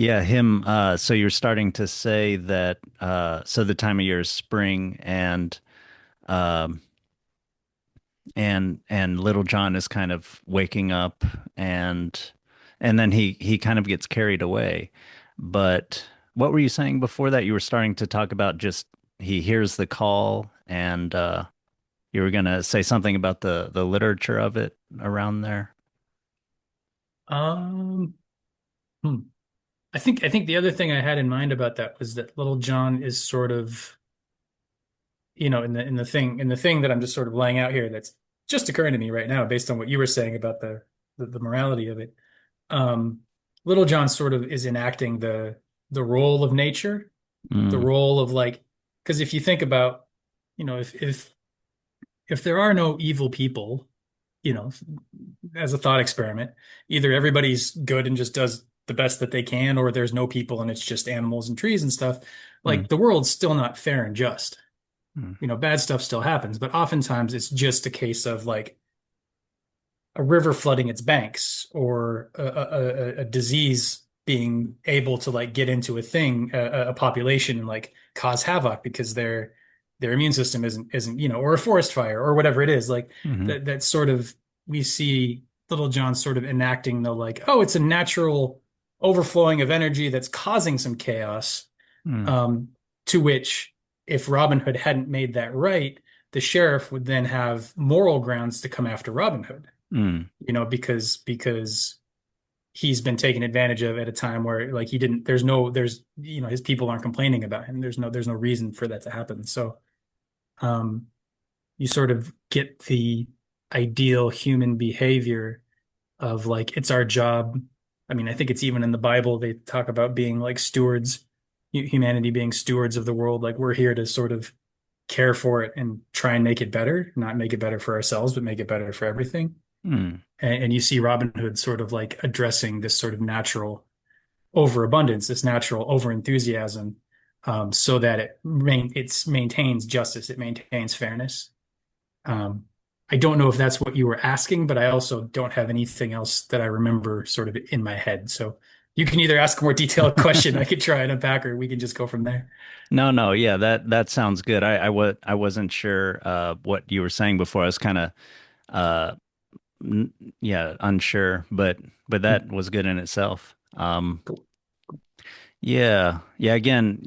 Yeah, him. So you're starting to say that. So the time of year is spring, um, and Little John is kind of waking up, and and then he kind of gets carried away. But what were you saying before that? You were starting to talk about just he hears the call, and you were gonna say something about the literature of it around there. Um, hmm. I think the other thing I had in mind about that was that Little John is sort of, in the thing that I'm just sort of laying out here that's just occurring to me right now based on what you were saying about the morality of it. Um, Little John sort of is enacting the role of nature, the Mm, role of like, because if you think about, if there are no evil people, you know, as a thought experiment, either everybody's good and just does the best that they can, or there's no people and it's just animals and trees and stuff. mm, Like the world's still not fair and just. mm, Bad stuff still happens, but oftentimes it's just a case of like a river flooding its banks or a disease being able to like get into a population and like cause havoc because their immune system isn't or a forest fire or whatever it is like mhm, that sort of we see Little John sort of enacting the like, oh, it's a natural overflowing of energy that's causing some chaos, mm, um, to which if Robin Hood hadn't made that right, the sheriff would then have moral grounds to come after Robin Hood, mm, because he's been taken advantage of at a time where like he didn't there's his people aren't complaining about him. There's no reason for that to happen. So um you sort of get the ideal human behavior of like it's our job. I mean, I think it's even in the Bible they talk about being like stewards, humanity being stewards of the world. Like we're here to sort of care for it and try and make it better, not make it better for ourselves, but make it better for everything. mm, And you see Robin Hood sort of like addressing this sort of natural overabundance, this natural overenthusiasm, so that it maintains justice, it maintains fairness. Um, I don't know if that's what you were asking, but I also don't have anything else that I remember sort of in my head. So you can either ask a more detailed question, I could try and unpack, or we can just go from there. No, no, yeah, that sounds good. I wasn't sure what you were saying before. I was kind of uh n yeah, unsure, but Hmm. that was good in itself. Cool. Yeah. Yeah, again,